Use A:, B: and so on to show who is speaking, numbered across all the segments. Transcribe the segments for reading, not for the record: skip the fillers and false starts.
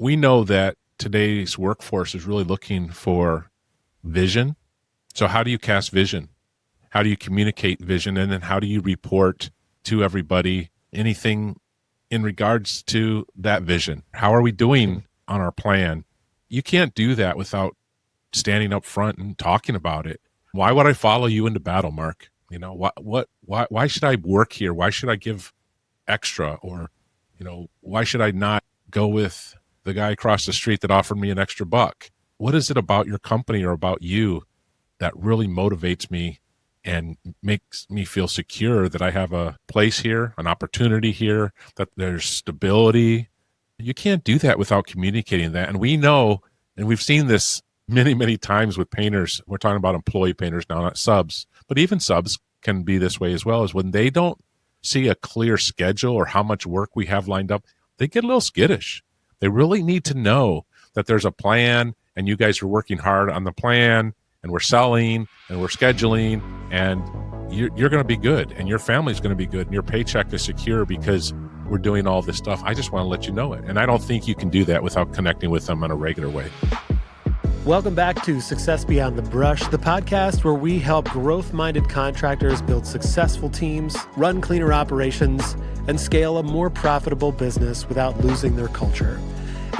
A: we know that today's workforce is really looking for vision. So how do you cast vision? How do you communicate vision? And then how do you report to everybody anything in regards to that vision? How are we doing on our plan? You can't do that without standing up front and talking about it. Why would I follow you into battle, Mark? Why should I work here? Why should I give extra? Or, why should I not go with the guy across the street that offered me an extra buck? What is it about your company or about you that really motivates me and makes me feel secure that I have a place here, an opportunity here, that there's stability? You can't do that without communicating that. And we know, and we've seen this many, many times with painters. We're talking about employee painters now, not subs, but even subs can be this way as well, is when they don't see a clear schedule or how much work we have lined up, they get a little skittish. They really need to know that there's a plan and you guys are working hard on the plan and we're selling and we're scheduling and you're going to be good and your family's going to be good and your paycheck is secure because we're doing all this stuff. I just want to let you know it. And I don't think you can do that without connecting with them in a regular way.
B: Welcome back to Success Beyond the Brush, the podcast where we help growth-minded contractors build successful teams, run cleaner operations, and scale a more profitable business without losing their culture.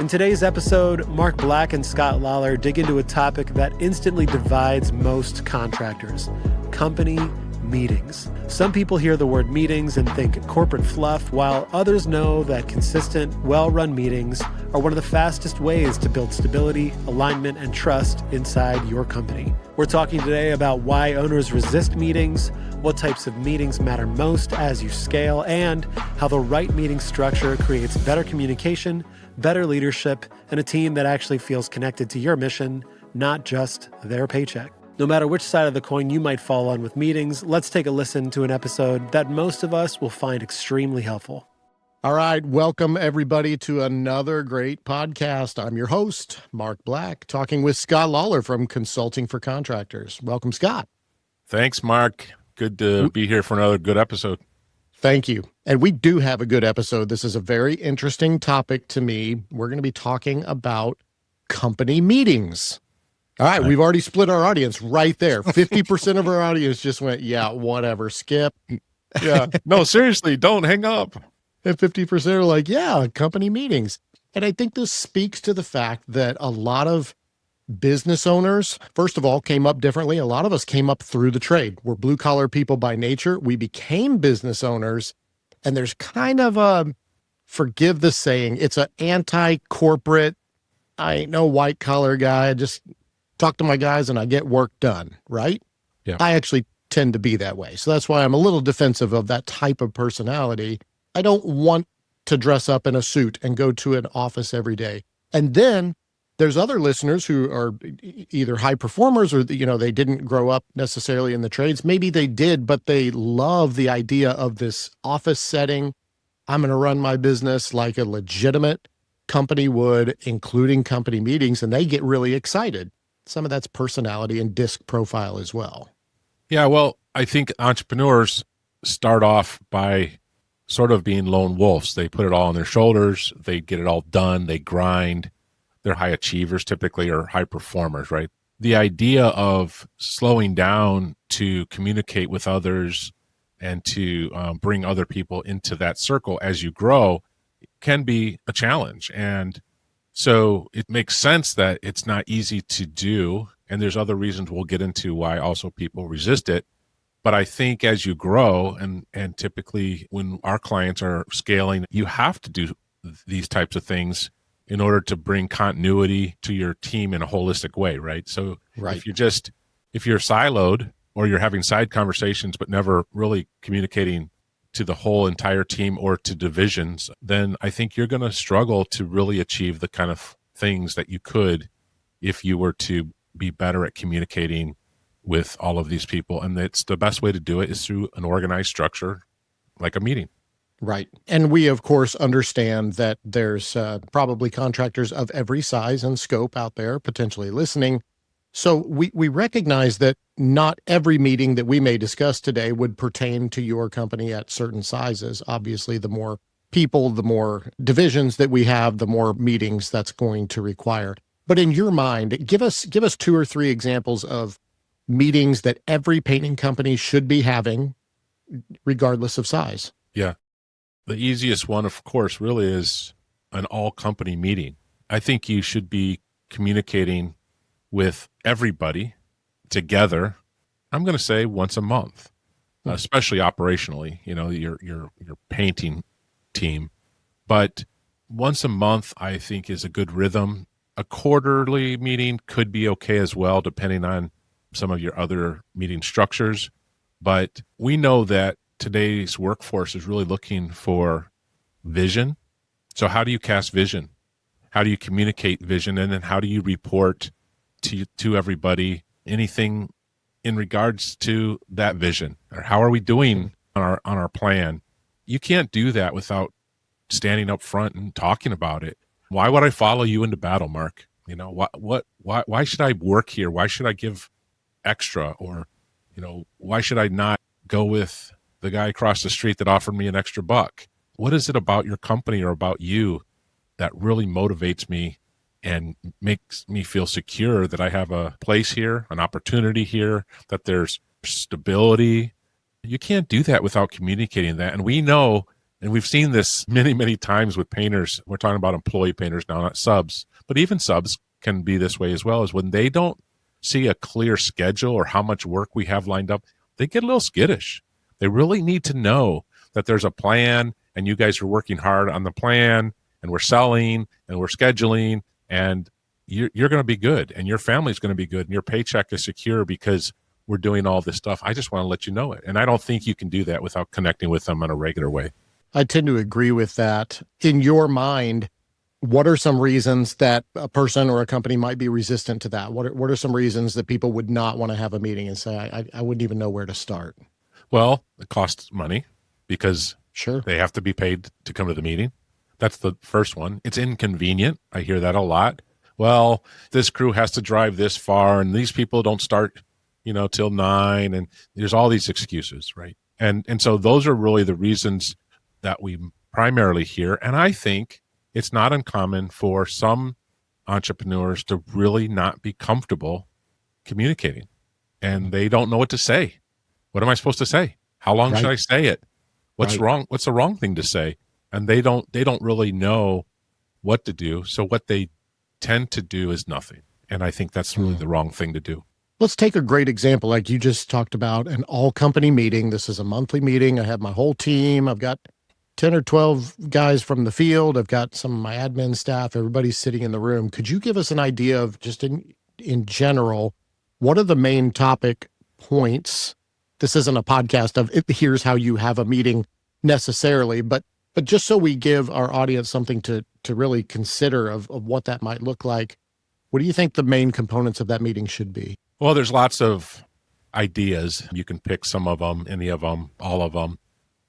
B: In today's episode, Mark Black and Scott Lollar dig into a topic that instantly divides most contractors: company meetings. Some people hear the word meetings and think corporate fluff, while others know that consistent, well-run meetings are one of the fastest ways to build stability, alignment, and trust inside your company. We're talking today about why owners resist meetings, what types of meetings matter most as you scale, and how the right meeting structure creates better communication, better leadership, and a team that actually feels connected to your mission, not just their paycheck. No matter which side of the coin you might fall on with meetings, let's take a listen to an episode that most of us will find extremely helpful.
C: All right, welcome everybody to another great podcast. I'm your host, Mark Black, talking with Scott Lollar from Consulting for Contractors. Welcome, Scott.
A: Thanks, Mark. Good to be here for another good episode.
C: Thank you. And we do have a good episode. This is a very interesting topic to me. We're going to be talking about company meetings. All right, we've already split our audience right there. 50% of our audience just went, yeah, whatever, skip.
A: Yeah, no, seriously, don't hang up.
C: And 50% are like, yeah, company meetings. And I think this speaks to the fact that a lot of business owners, first of all, came up differently. A lot of us came up through the trade. We're blue collar people by nature. We became business owners. And there's kind of a, forgive the saying, it's an anti-corporate, I ain't no white collar guy. I just talk to my guys and I get work done, right?
A: Yeah.
C: I actually tend to be that way. So that's why I'm a little defensive of that type of personality. I don't want to dress up in a suit and go to an office every day. And then there's other listeners who are either high performers or, they didn't grow up necessarily in the trades. Maybe they did, but they love the idea of this office setting. I'm going to run my business like a legitimate company would, including company meetings, and they get really excited. Some of that's personality and disc profile as well.
A: Yeah, well, I think entrepreneurs start off by sort of being lone wolves. They put it all on their shoulders. They get it all done. They grind. They're high achievers typically, or high performers, right? The idea of slowing down to communicate with others and to bring other people into that circle as you grow can be a challenge. And so it makes sense that it's not easy to do. And there's other reasons we'll get into why also people resist it. But I think as you grow, and typically when our clients are scaling, you have to do these types of things in order to bring continuity to your team in a holistic way, right? So
C: right.
A: if you're siloed or you're having side conversations but never really communicating to the whole entire team or to divisions, then I think you're going to struggle to really achieve the kind of things that you could if you were to be better at communicating with all of these people. And it's the best way to do it is through an organized structure like a meeting.
C: Right. And we, of course, understand that there's probably contractors of every size and scope out there potentially listening. So we recognize that not every meeting that we may discuss today would pertain to your company at certain sizes. Obviously, the more people, the more divisions that we have, the more meetings that's going to require. But in your mind, give us 2 or 3 examples of meetings that every painting company should be having, regardless of size.
A: Yeah. The easiest one, of course, really is an all company meeting. I think you should be communicating with everybody together. I'm going to say once a month, especially operationally, your painting team. But once a month, I think, is a good rhythm. A quarterly meeting could be okay as well, depending on some of your other meeting structures. But we know that today's workforce is really looking for vision. So how do you cast vision? How do you communicate vision? And then how do you report to everybody anything in regards to that vision? Or how are we doing on our plan? You can't do that without standing up front and talking about it. Why would I follow you into battle, Mark? Why should I work here? Why should I give extra? Or, why should I not go with the guy across the street that offered me an extra buck? What is it about your company or about you that really motivates me and makes me feel secure that I have a place here, an opportunity here, that there's stability? You can't do that without communicating that. And we know, and we've seen this many, many times with painters. We're talking about employee painters now, not subs, but even subs can be this way as well, is when they don't see a clear schedule or how much work we have lined up, they get a little skittish. They really need to know that there's a plan and you guys are working hard on the plan and we're selling and we're scheduling and you're going to be good and your family's going to be good and your paycheck is secure because we're doing all this stuff. I just want to let you know it. And I don't think you can do that without connecting with them in a regular way.
C: I tend to agree with that. In your mind, what are some reasons that a person or a company might be resistant to that? What are some reasons that people would not want to have a meeting and say, I wouldn't even know where to start?
A: Well, it costs money because
C: Sure.
A: they have to be paid to come to the meeting. That's the first one. It's inconvenient. I hear that a lot. Well, this crew has to drive this far and these people don't start, till 9 and there's all these excuses, right? And so those are really the reasons that we primarily hear. And I think it's not uncommon for some entrepreneurs to really not be comfortable communicating and they don't know what to say. What am I supposed to say? How long should I say it? What's wrong? What's the wrong thing to say? And they don't really know what to do. So what they tend to do is nothing. And I think that's really the wrong thing to do.
C: Let's take a great example. Like you just talked about an all company meeting. This is a monthly meeting. I have my whole team. I've got 10 or 12 guys from the field. I've got some of my admin staff. Everybody's sitting in the room. Could you give us an idea of just in general, what are the main topic points? This isn't a podcast of here's how you have a meeting necessarily, but just so we give our audience something to really consider of what that might look like, what do you think the main components of that meeting should be?
A: Well, there's lots of ideas. You can pick some of them, any of them, all of them.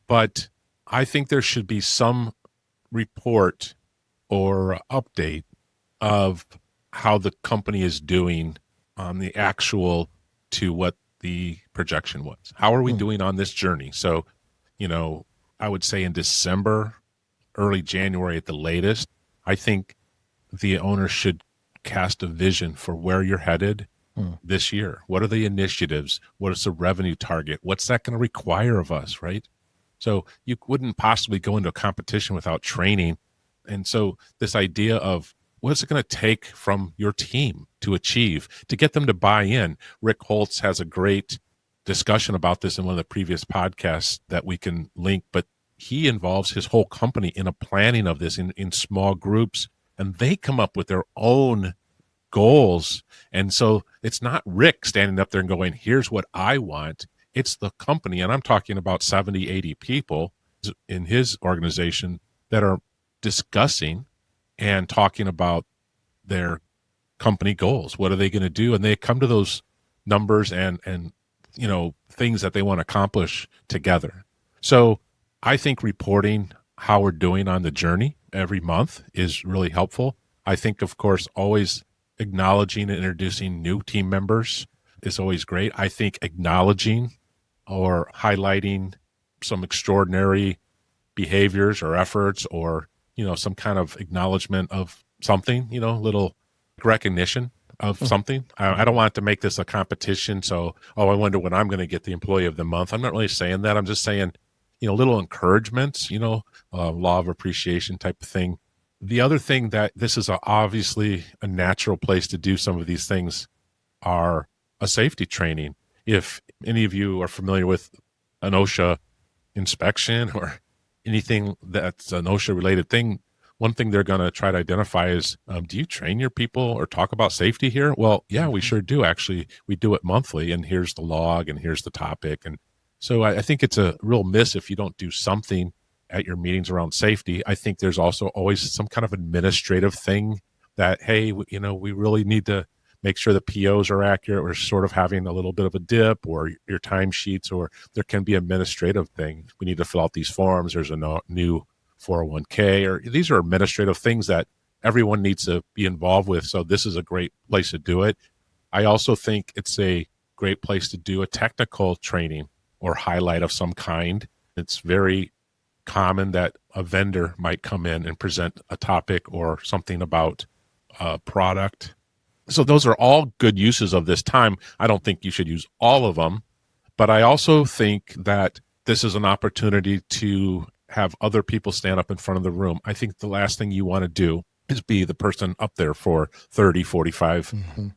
A: But I think there should be some report or update of how the company is doing on the actual to what the projection was. How are we doing on this journey? So, I would say in December, early January at the latest, I think the owner should cast a vision for where you're headed this year. What are the initiatives? What is the revenue target? What's that going to require of us, right? So you wouldn't possibly go into a competition without training. And so this idea of what's it going to take from your team to achieve, to get them to buy in. Rick Holtz has a great discussion about this in one of the previous podcasts that we can link, but he involves his whole company in a planning of this in small groups, and they come up with their own goals. And so it's not Rick standing up there and going, here's what I want. It's the company. And I'm talking about 70, 80 people in his organization that are discussing and talking about their company goals. What are they going to do? And they come to those numbers and things that they want to accomplish together. So I think reporting how we're doing on the journey every month is really helpful. I think, of course, always acknowledging and introducing new team members is always great. I think acknowledging or highlighting some extraordinary behaviors or efforts or, some kind of acknowledgement of something, little recognition of something. I don't want to make this a competition. So, I wonder when I'm going to get the employee of the month. I'm not really saying that. I'm just saying, little encouragements, law of appreciation type of thing. The other thing that this is obviously a natural place to do some of these things are a safety training. If any of you are familiar with an OSHA inspection or anything that's an OSHA related thing, one thing they're going to try to identify is, do you train your people or talk about safety here? Well, yeah, we sure do. Actually, we do it monthly, and here's the log and here's the topic. And so I think it's a real miss if you don't do something at your meetings around safety. I think there's also always some kind of administrative thing that, hey, we really need to make sure the POs are accurate. We're sort of having a little bit of a dip, or your timesheets, or there can be administrative thing. We need to fill out these forms. There's a new 401k, or these are administrative things that everyone needs to be involved with. So this is a great place to do it. I also think it's a great place to do a technical training or highlight of some kind. It's very common that a vendor might come in and present a topic or something about a product. So those are all good uses of this time. I don't think you should use all of them, but I also think that this is an opportunity to have other people stand up in front of the room. I think the last thing you want to do is be the person up there for 30, 45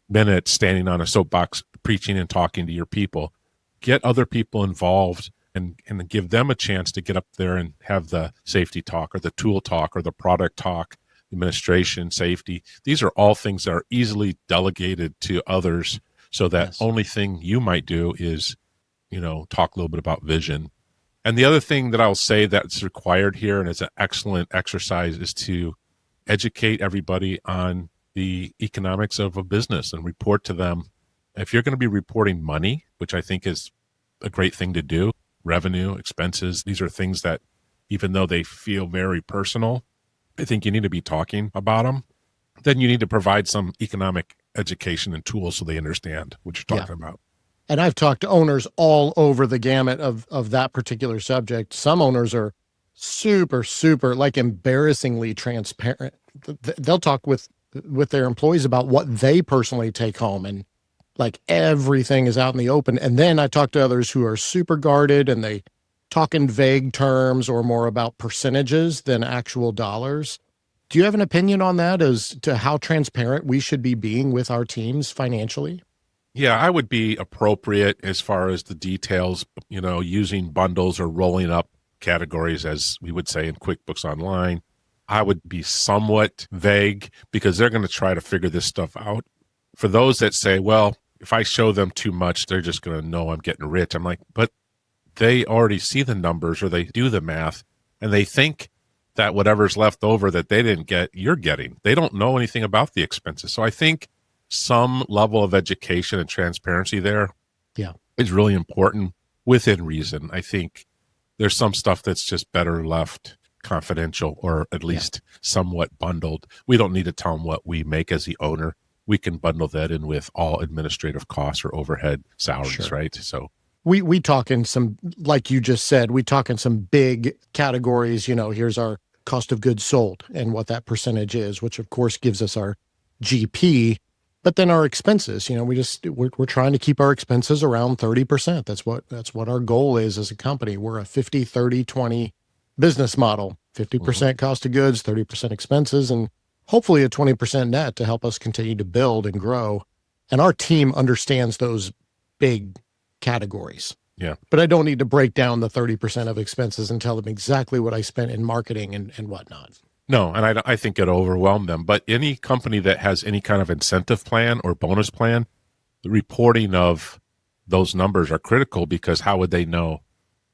A: minutes standing on a soapbox preaching and talking to your people. Get other people involved and give them a chance to get up there and have the safety talk or the tool talk or the product talk, administration, safety. These are all things that are easily delegated to others, so that only thing you might do is, talk a little bit about vision. And the other thing that I'll say that's required here, and it's an excellent exercise, is to educate everybody on the economics of a business and report to them. If you're going to be reporting money, which I think is a great thing to do, revenue, expenses, these are things that, even though they feel very personal, I think you need to be talking about them. Then you need to provide some economic education and tools so they understand what you're talking about.
C: And I've talked to owners all over the gamut of that particular subject. Some owners are super, super, like, embarrassingly transparent. They'll talk with their employees about what they personally take home, and like everything is out in the open. And then I talk to others who are super guarded, and they talk in vague terms or more about percentages than actual dollars. Do you have an opinion on that as to how transparent we should be being with our teams financially?
A: Yeah, I would be appropriate as far as the details, using bundles or rolling up categories, as we would say in QuickBooks Online. I would be somewhat vague because they're going to try to figure this stuff out. For those that say, well, if I show them too much, they're just going to know I'm getting rich. I'm like, but they already see the numbers, or they do the math, and they think that whatever's left over that they didn't get, you're getting. They don't know anything about the expenses. So I think some level of education and transparency there is really important within reason. I think there's some stuff that's just better left confidential, or at least somewhat bundled. We don't need to tell them what we make as the owner. We can bundle that in with all administrative costs or overhead salaries, right? So
C: we talk in some, like you just said, we talk in some big categories. Here's our cost of goods sold and what that percentage is, which of course gives us our GP. But then our expenses, we're trying to keep our expenses around 30%. That's what our goal is as a company. We're a 50, 30, 20 business model, 50% cost of goods, 30% expenses, and hopefully a 20% net to help us continue to build and grow. And our team understands those big categories.
A: Yeah.
C: But I don't need to break down the 30% of expenses and tell them exactly what I spent in marketing and whatnot.
A: No, and I think it overwhelmed them. But any company that has any kind of incentive plan or bonus plan, the reporting of those numbers are critical, because how would they know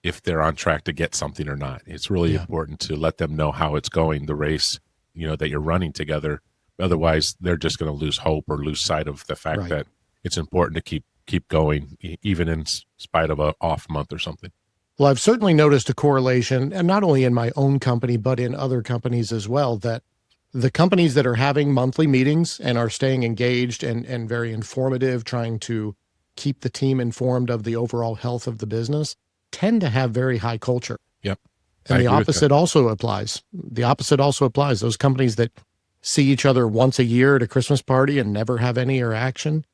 A: if they're on track to get something or not? It's really important to let them know how it's going, the race, that you're running together. Otherwise, they're just going to lose hope or lose sight of the fact that it's important to keep going, even in spite of an off month or something.
C: Well, I've certainly noticed a correlation, and not only in my own company, but in other companies as well, that the companies that are having monthly meetings and are staying engaged and very informative, trying to keep the team informed of the overall health of the business, tend to have very high culture.
A: Yep.
C: And
A: I
C: the
A: agree with that.
C: opposite also applies. The opposite also applies. Those companies that see each other once a year at a Christmas party and never have any interaction,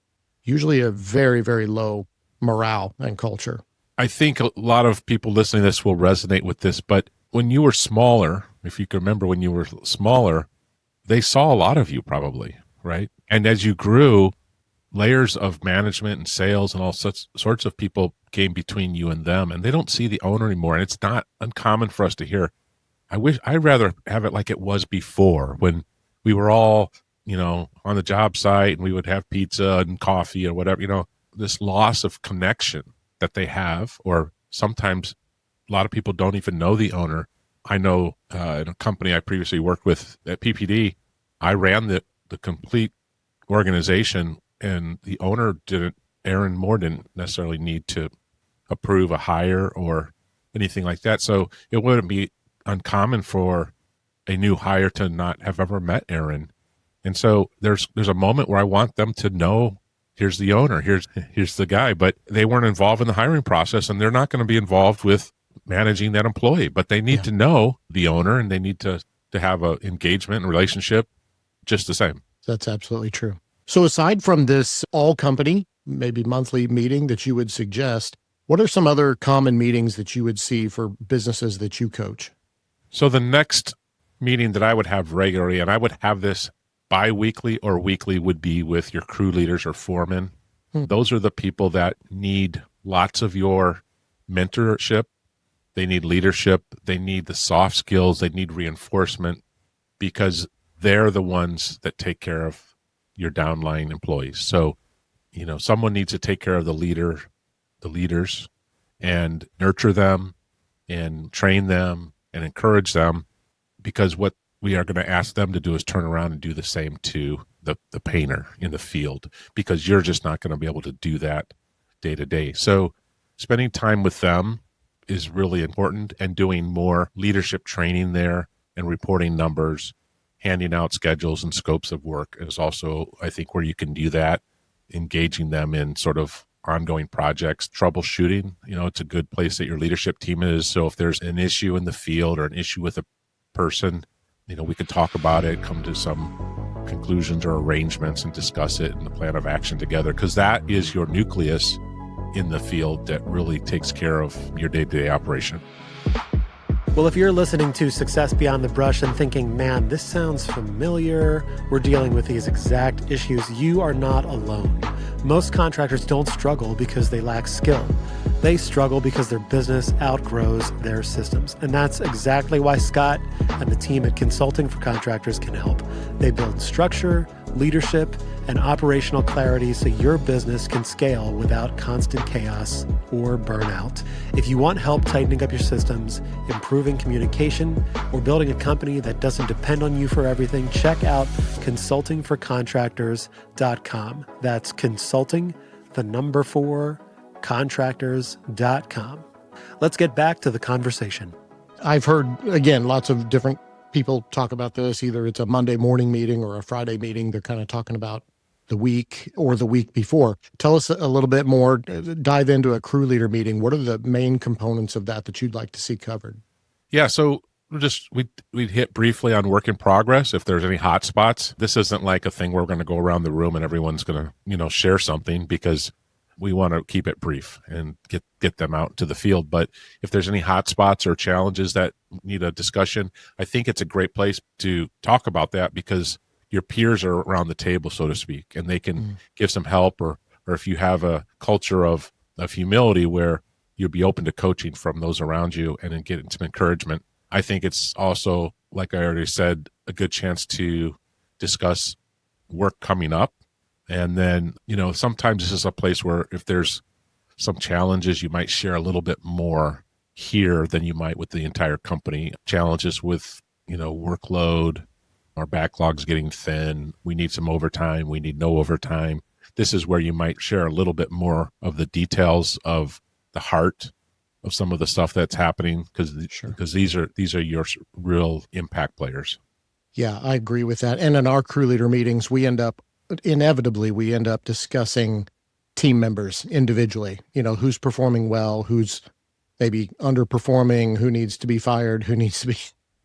C: usually a very, very low morale and culture.
A: I think a lot of people listening to this will resonate with this, but when you were smaller, if you can remember when you were smaller, they saw a lot of you probably, right? And as you grew, layers of management and sales and all such sorts of people came between you and them, and they don't see the owner anymore. And it's not uncommon for us to hear, I'd rather have it like it was before when we were all, on the job site and we would have pizza and coffee or whatever, this loss of connection that they have, or sometimes a lot of people don't even know the owner. I know in a company I previously worked with at PPD, I ran the complete organization, and the owner Aaron Moore didn't necessarily need to approve a hire or anything like that. So it wouldn't be uncommon for a new hire to not have ever met Aaron. And so there's a moment where I want them to know, here's the owner, here's the guy, but they weren't involved in the hiring process, and they're not going to be involved with managing that employee, but they need to know the owner, and they need to have a engagement and relationship just the same.
C: That's absolutely true. So aside from this all company, maybe monthly meeting that you would suggest, what are some other common meetings that you would see for businesses that you coach?
A: So the next meeting that I would have regularly, and I would have this bi-weekly or weekly, would be with your crew leaders or foremen. Those are the people that need lots of your mentorship. They need leadership. They need the soft skills. They need reinforcement, because they're the ones that take care of your downline employees. So, someone needs to take care of the leaders, and nurture them and train them and encourage them, because what we are going to ask them to do is turn around and do the same to the painter in the field, because you're just not going to be able to do that day to day. So spending time with them is really important, and doing more leadership training there and reporting numbers, handing out schedules and scopes of work is also, I think, where you can do that, engaging them in sort of ongoing projects, troubleshooting. It's a good place that your leadership team is. So if there's an issue in the field or an issue with a person, we can talk about it, come to some conclusions or arrangements and discuss it in the plan of action together, because that is your nucleus in the field that really takes care of your day-to-day operation.
B: Well, if you're listening to Success Beyond the Brush and thinking, man, this sounds familiar, we're dealing with these exact issues, you are not alone. Most contractors don't struggle because they lack skill. They struggle because their business outgrows their systems. And that's exactly why Scott and the team at Consulting for Contractors can help. They build structure, leadership, and operational clarity so your business can scale without constant chaos or burnout. If you want help tightening up your systems, improving communication, or building a company that doesn't depend on you for everything, check out consultingforcontractors.com. That's consulting, 4, contractors.com. Let's get back to the conversation.
C: I've heard, again, lots of different people talk about this. Either it's a Monday morning meeting or a Friday meeting. They're kind of talking about the week or the week before. Tell us a little bit more, dive into a crew leader meeting. What are the main components of that you'd like to see covered?
A: Yeah, so we'd hit briefly on work in progress, if there's any hot spots. This isn't like a thing where we're going to go around the room and everyone's going to, share something, because we want to keep it brief and get them out to the field. But if there's any hot spots or challenges that need a discussion, I think it's a great place to talk about that, because your peers are around the table, so to speak, and they can give some help, or if you have a culture of humility where you'll be open to coaching from those around you and then getting some encouragement. I think it's also, like I already said, a good chance to discuss work coming up. And then, sometimes this is a place where if there's some challenges, you might share a little bit more here than you might with the entire company. Challenges with, workload, our backlog's getting thin, we need some overtime, we need no overtime. This is where you might share a little bit more of the details of the heart of some of the stuff that's happening, because these are your real impact players.
C: Yeah, I agree with that. And in our crew leader meetings, we end up discussing team members individually, who's performing well, who's maybe underperforming, who needs to be fired, who needs to be,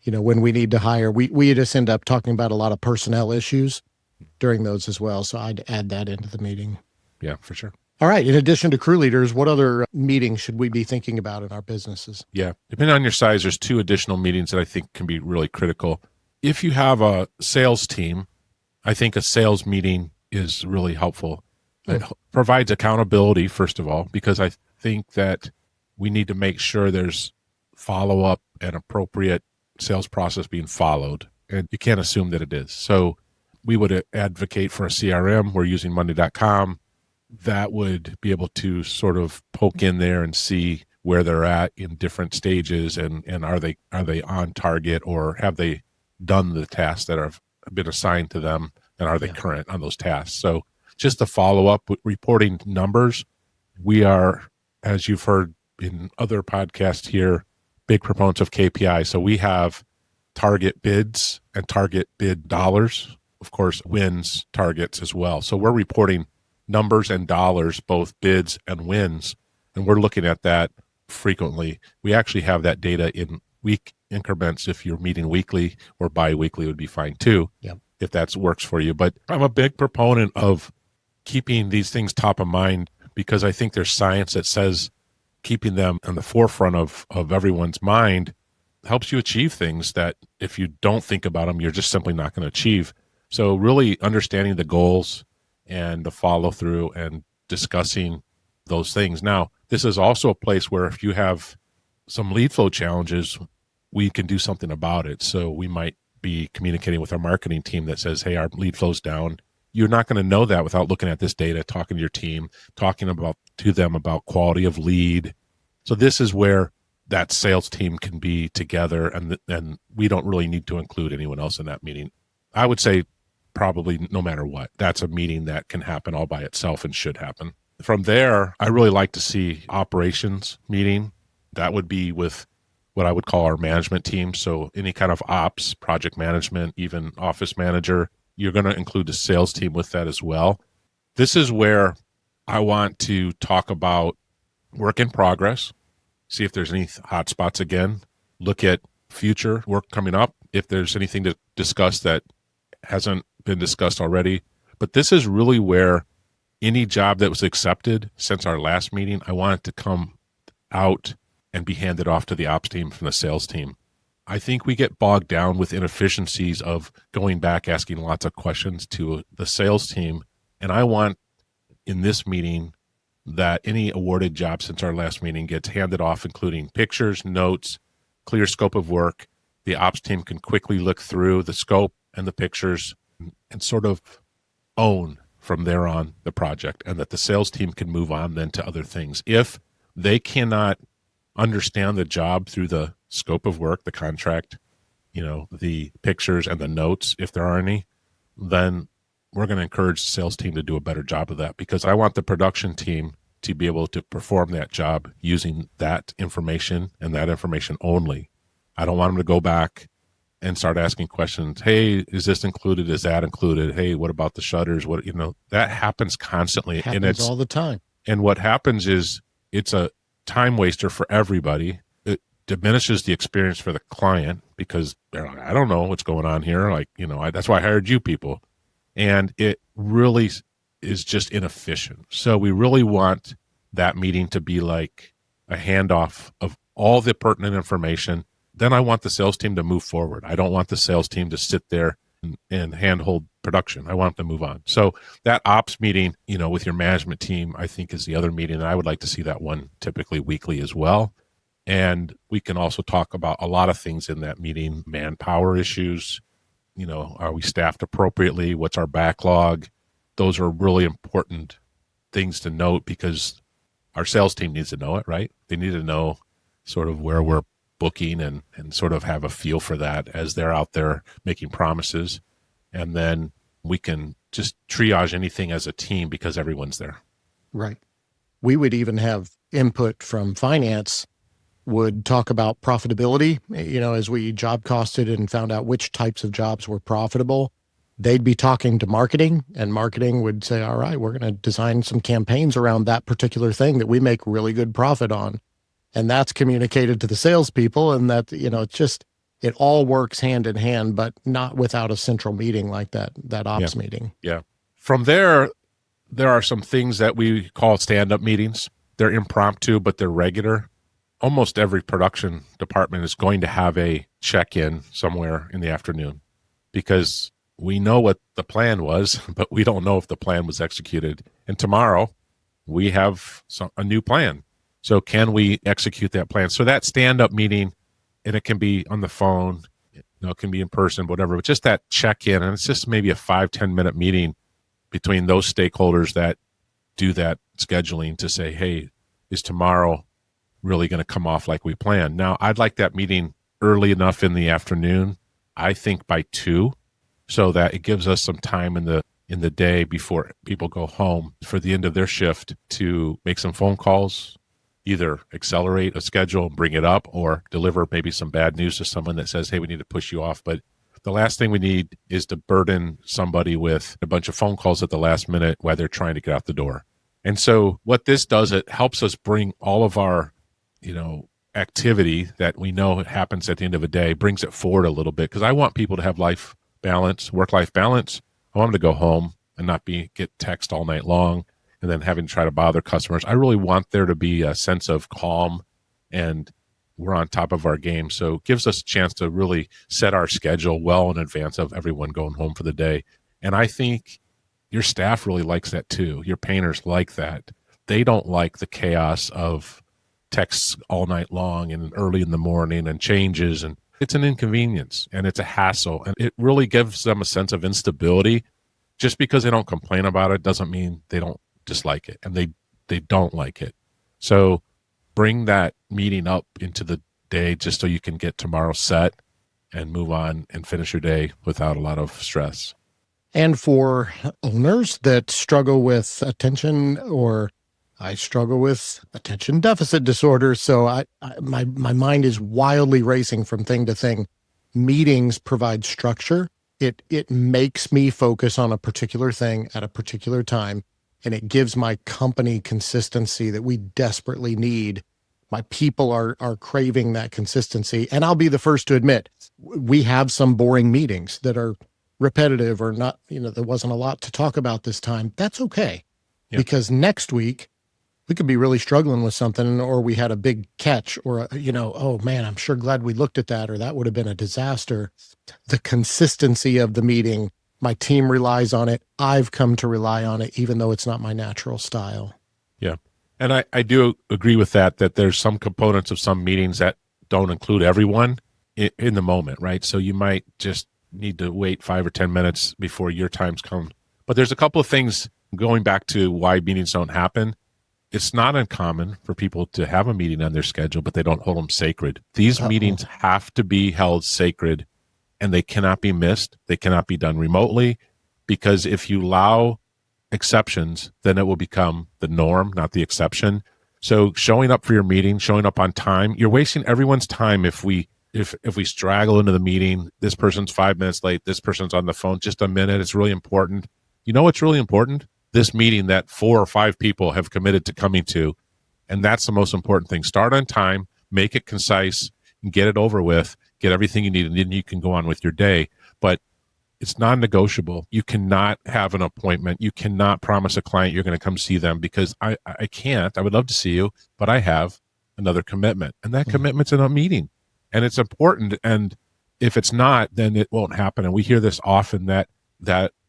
C: when we need to hire. We just end up talking about a lot of personnel issues during those as well. So I'd add that into the meeting.
A: Yeah, for sure.
C: All right. In addition to crew leaders, what other meetings should we be thinking about in our businesses?
A: Yeah. Depending on your size, there's 2 additional meetings that I think can be really critical. If you have a sales team, I think a sales meeting is really helpful. It provides accountability, first of all, because I think that we need to make sure there's follow-up and appropriate sales process being followed. And you can't assume that it is. So we would advocate for a CRM. We're using Monday.com. That would be able to sort of poke in there and see where they're at in different stages, and are they on target, or have they done the tasks that have been assigned to them, and are they current on those tasks? So just the follow up with reporting numbers. We are, as you've heard in other podcasts here, big proponents of KPI. So we have target bids and target bid dollars, of course, wins targets as well. So we're reporting numbers and dollars, both bids and wins, and we're looking at that frequently. We actually have that data in week increments. If you're meeting weekly or bi-weekly, would be fine too, if that works for you. But I'm a big proponent of keeping these things top of mind, because I think there's science that says keeping them on the forefront of everyone's mind helps you achieve things that if you don't think about them, you're just simply not going to achieve. So really understanding the goals and the follow through and discussing those things. Now, this is also a place where if you have some lead flow challenges, we can do something about it. So we might be communicating with our marketing team that says, hey, our lead flow's down. You're not going to know that without looking at this data, talking to your team, talking to them about quality of lead. So this is where that sales team can be together, and we don't really need to include anyone else in that meeting. I would say probably no matter what, that's a meeting that can happen all by itself and should happen. From there, I really like to see operations meeting. That would be with what I would call our management team. So any kind of ops, project management, even office manager, you're going to include the sales team with that as well. This is where I want to talk about work in progress, see if there's any hot spots again, look at future work coming up, if there's anything to discuss that hasn't been discussed already. But this is really where any job that was accepted since our last meeting, I want it to come out and be handed off to the ops team from the sales team. I think we get bogged down with inefficiencies of going back, asking lots of questions to the sales team. And I want in this meeting that any awarded job since our last meeting gets handed off, including pictures, notes, clear scope of work. The ops team can quickly look through the scope and the pictures and sort of own from there on the project, and that the sales team can move on then to other things. If they cannot understand the job through the scope of work, the contract, the pictures and the notes, if there are any, then we're going to encourage the sales team to do a better job of that, because I want the production team to be able to perform that job using that information and that information only. I don't want them to go back and start asking questions. Hey, is this included? Is that included? Hey, what about the shutters? That happens constantly.
C: And it's all the time.
A: And what happens is it's a time waster for everybody. It diminishes the experience for the client, because they're like, I don't know what's going on here. That's why I hired you people. And it really is just inefficient. So we really want that meeting to be like a handoff of all the pertinent information. Then I want the sales team to move forward. I don't want the sales team to sit there and handhold production. I want them to move on. So that ops meeting, with your management team, I think is the other meeting. And I would like to see that one typically weekly as well. And we can also talk about a lot of things in that meeting, manpower issues. Are we staffed appropriately? What's our backlog? Those are really important things to note, because our sales team needs to know it, right? They need to know sort of where we're booking and sort of have a feel for that as they're out there making promises. And then we can just triage anything as a team because everyone's there.
C: Right. We would even have input from finance, would talk about profitability, as we job costed and found out which types of jobs were profitable. They'd be talking to marketing, and marketing would say, all right, we're going to design some campaigns around that particular thing that we make really good profit on. and that's communicated to the salespeople, and that, it all works hand in hand, but not without a central meeting like that ops meeting.
A: Yeah. From there are some things that we call stand-up meetings. They're impromptu, but they're regular. Almost every production department is going to have a check-in somewhere in the afternoon, because we know what the plan was, but we don't know if the plan was executed. And tomorrow we have a new plan. So can we execute that plan? So that stand-up meeting, and it can be on the phone, it can be in person, whatever, but just that check-in, and it's just maybe a 5-10 minute meeting between those stakeholders that do that scheduling to say, hey, is tomorrow really going to come off like we planned? Now, I'd like that meeting early enough in the afternoon, I think by 2, so that it gives us some time in the day before people go home for the end of their shift to make some phone calls, either accelerate a schedule, bring it up, or deliver maybe some bad news to someone that says, hey, we need to push you off. But the last thing we need is to burden somebody with a bunch of phone calls at the last minute while they're trying to get out the door. And so what this does, it helps us bring all of our, activity that we know happens at the end of a day, brings it forward a little bit, because I want people to have life balance, work-life balance. I want them to go home and not get text all night long and then having to try to bother customers. I really want there to be a sense of calm, and we're on top of our game. So it gives us a chance to really set our schedule well in advance of everyone going home for the day. And I think your staff really likes that too. Your painters like that. They don't like the chaos of texts all night long and early in the morning and changes, and it's an inconvenience and it's a hassle, and it really gives them a sense of instability. Just because they don't complain about it doesn't mean they don't dislike it, and they don't like it. So bring that meeting up into the day just so you can get tomorrow set and move on and finish your day without a lot of stress.
C: And for owners that struggle with attention, or I struggle with attention deficit disorder, so my mind is wildly racing from thing to thing. Meetings provide structure. It makes me focus on a particular thing at a particular time, and it gives my company consistency that we desperately need. My people are craving that consistency, and I'll be the first to admit, we have some boring meetings that are repetitive or not, there wasn't a lot to talk about this time. That's okay.
A: Yeah.
C: Because next week we could be really struggling with something, or we had a big catch, or, oh man, I'm sure glad we looked at that, or that would have been a disaster. The consistency of the meeting, my team relies on it. I've come to rely on it, even though it's not my natural style.
A: Yeah. And I do agree with that there's some components of some meetings that don't include everyone in the moment, right? So you might just need to wait 5 or 10 minutes before your time's come. But there's a couple of things, going back to why meetings don't happen. It's not uncommon for people to have a meeting on their schedule, but they don't hold them sacred. These meetings have to be held sacred, and they cannot be missed. They cannot be done remotely, because if you allow exceptions, then it will become the norm, not the exception. So showing up for your meeting, showing up on time, you're wasting everyone's time if we straggle into the meeting. This person's 5 minutes late, this person's on the phone just a minute. It's really important. You know what's really important? This meeting that 4 or 5 people have committed to coming to. And that's the most important thing. Start on time, make it concise, and get it over with, get everything you need, and then you can go on with your day. But it's non-negotiable. You cannot have an appointment. You cannot promise a client you're going to come see them, because I can't. I would love to see you, but I have another commitment. And that commitment's in a meeting. And it's important. And if it's not, then it won't happen. And we hear this often, that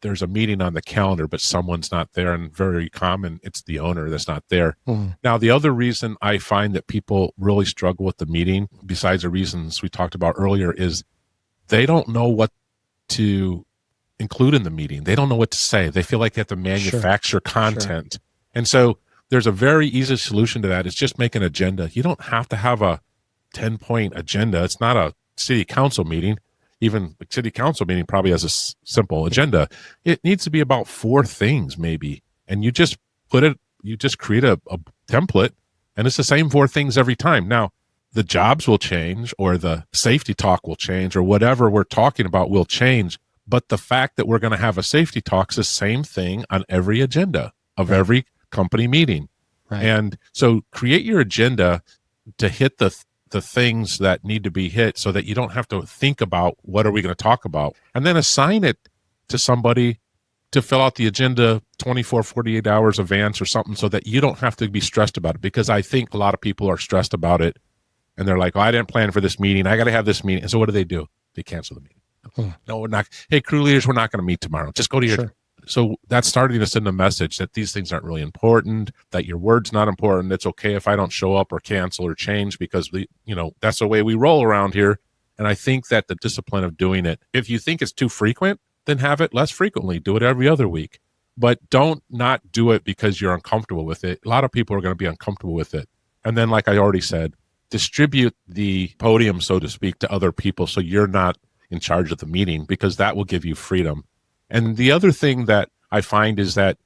A: there's a meeting on the calendar, but someone's not there. And very common, it's the owner that's not there. Now, the other reason I find that people really struggle with the meeting, besides the reasons we talked about earlier, is they don't know what to include in the meeting. They don't know what to say. They feel like they have to manufacture content. Sure. And so there's a very easy solution to that. It's just make an agenda. You don't have to have a 10-point agenda. It's not a city council meeting. Even the city council meeting probably has a simple agenda. It needs to be about 4 things maybe. And you just create a template, and it's the same 4 things every time. Now, the jobs will change, or the safety talk will change, or whatever we're talking about will change. But the fact that we're going to have a safety talk is the same thing on every agenda of every company meeting. Right. And so create your agenda to hit the things that need to be hit so that you don't have to think about what are we going to talk about, and then assign it to somebody to fill out the agenda 24, 48 hours advance or something, so that you don't have to be stressed about it. Because I think a lot of people are stressed about it, and they're like, oh, I didn't plan for this meeting. I got to have this meeting. And so what do? They cancel the meeting. No, we're not. Hey, crew leaders, we're not going to meet tomorrow. Just go to your... So that's starting to send a message that these things aren't really important, that your word's not important. It's okay if I don't show up or cancel or change, because that's the way we roll around here. And I think that the discipline of doing it, if you think it's too frequent, then have it less frequently. Do it every other week. But don't not do it because you're uncomfortable with it. A lot of people are going to be uncomfortable with it. And then, like I already said, distribute the podium, so to speak, to other people so you're not in charge of the meeting, because that will give you freedom. And the other thing that I find is that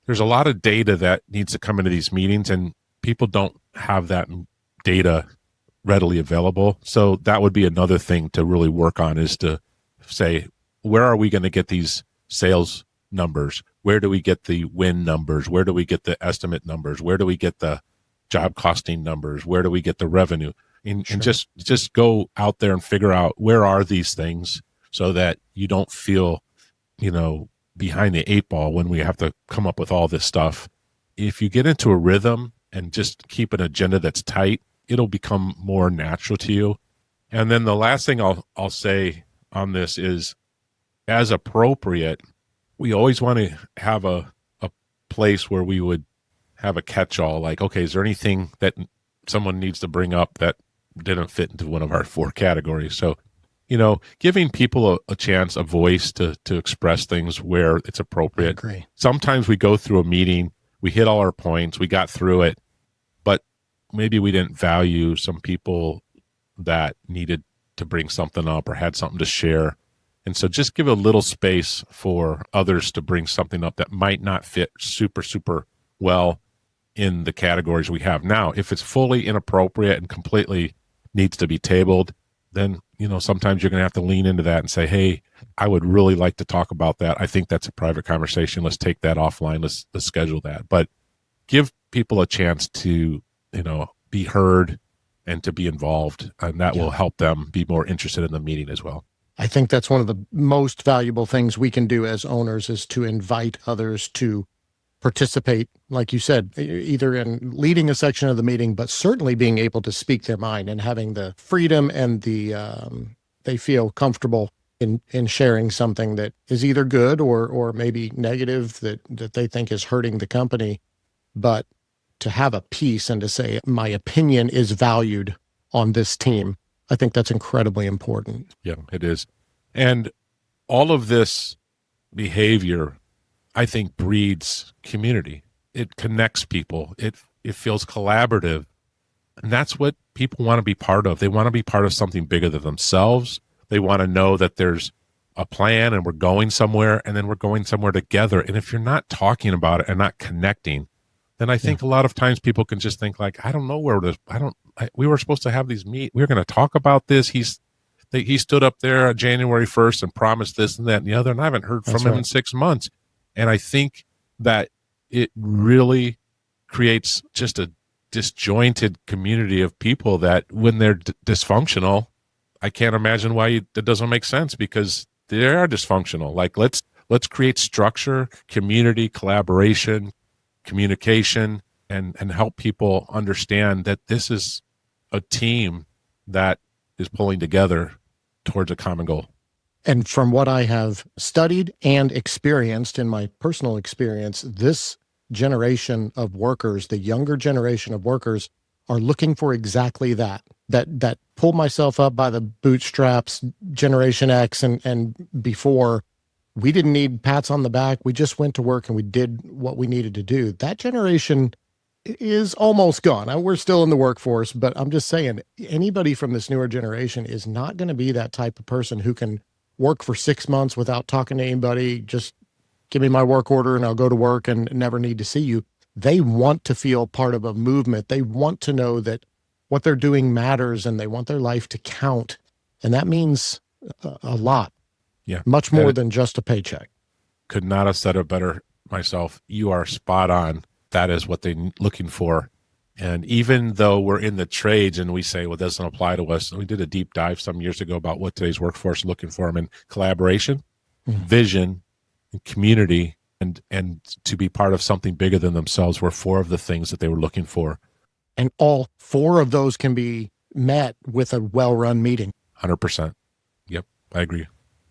A: there's a lot of data that needs to come into these meetings, and people don't have that data readily available. So that would be another thing to really work on, is to say, where are we going to get these sales numbers? Where do we get the win numbers? Where do we get the estimate numbers? Where do we get the job costing numbers? Where do we get the revenue? And just go out there and figure out, where are these things, so that you don't feel behind the eight ball when we have to come up with all this stuff. If you get into a rhythm and just keep an agenda that's tight, it'll become more natural to you. And then the last thing I'll say on this is, as appropriate, we always want to have a place where we would have a catch-all, like, okay, is there anything that someone needs to bring up that didn't fit into one of our 4 categories? So giving people a chance, a voice to express things where it's appropriate.
C: I agree.
A: Sometimes we go through a meeting, we hit all our points, we got through it, but maybe we didn't value some people that needed to bring something up or had something to share. And so just give a little space for others to bring something up that might not fit super, super well in the categories we have. Now, if it's fully inappropriate and completely needs to be tabled, then sometimes you're going to have to lean into that and say, hey, I would really like to talk about that. I think that's a private conversation. Let's take that offline. Let's schedule that. But give people a chance to, be heard and to be involved. And that will help them be more interested in the meeting as well.
C: I think that's one of the most valuable things we can do as owners, is to invite others to participate, like you said, either in leading a section of the meeting, but certainly being able to speak their mind and having the freedom and they feel comfortable in sharing something that is either good or maybe negative that they think is hurting the company. But to have a piece and to say, my opinion is valued on this team, I think that's incredibly important.
A: Yeah, it is. And all of this behavior, I think, breeds community. It connects people. It feels collaborative. And that's what people want to be part of. They want to be part of something bigger than themselves. They want to know that there's a plan and we're going somewhere, and then we're going somewhere together. And if you're not talking about it and not connecting, then I think a lot of times people can just think like, I don't know where this, we were supposed to have these meet. We were going to talk about this. He stood up there on January 1st and promised this and that and the other, and I haven't heard from him in 6 months. And I think that it really creates just a disjointed community of people that, when they're dysfunctional, I can't imagine why that doesn't make sense, because they are dysfunctional. Like, let's create structure, community, collaboration, communication, and help people understand that this is a team that is pulling together towards a common goal.
C: And from what I have studied and experienced in my personal experience, this generation of workers, the younger generation of workers, are looking for exactly that pull myself up by the bootstraps, Generation X and before. We didn't need pats on the back. We just went to work and we did what we needed to do. That generation is almost gone. We're still in the workforce, but I'm just saying, anybody from this newer generation is not going to be that type of person who can work for 6 months without talking to anybody. Just give me my work order and I'll go to work and never need to see you. They want to feel part of a movement. They want to know that what they're doing matters, and they want their life to count. And that means a lot.
A: Yeah.
C: Much more than just a paycheck.
A: Could not have said it better myself. You are spot on. That is what they're looking for. And even though we're in the trades and we say, well, it doesn't apply to us. We did a deep dive some years ago about what today's workforce is looking for. And collaboration, vision, and community, and to be part of something bigger than themselves were 4 of the things that they were looking for.
C: And all 4 of those can be met with a well-run meeting.
A: 100%. Yep, I agree.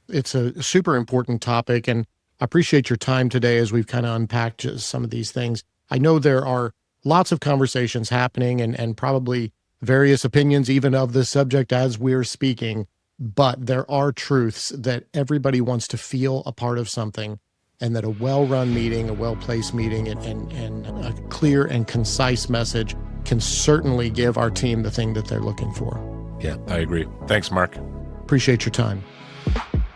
C: It's a super important topic, and I appreciate your time today as we've kind of unpacked just some of these things. I know there are lots of conversations happening and probably various opinions even of this subject as we're speaking, but there are truths that everybody wants to feel a part of something, and that a well-run meeting, a well-placed meeting, and a clear and concise message can certainly give our team the thing that they're looking for.
A: Yeah, I agree. Thanks, Mark.
C: Appreciate your time.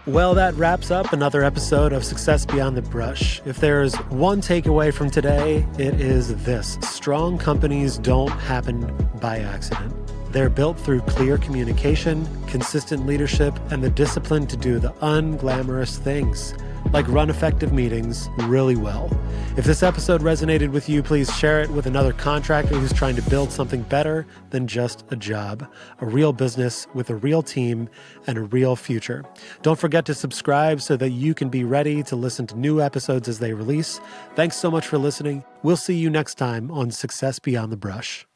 B: Well, that wraps up another episode of Success Beyond the Brush. If there's one takeaway from today, it is this: strong companies don't happen by accident. They're built through clear communication, consistent leadership, and the discipline to do the unglamorous things, like run effective meetings really well. If this episode resonated with you, please share it with another contractor who's trying to build something better than just a job, a real business with a real team and a real future. Don't forget to subscribe so that you can be ready to listen to new episodes as they release. Thanks so much for listening. We'll see you next time on Success Beyond the Brush.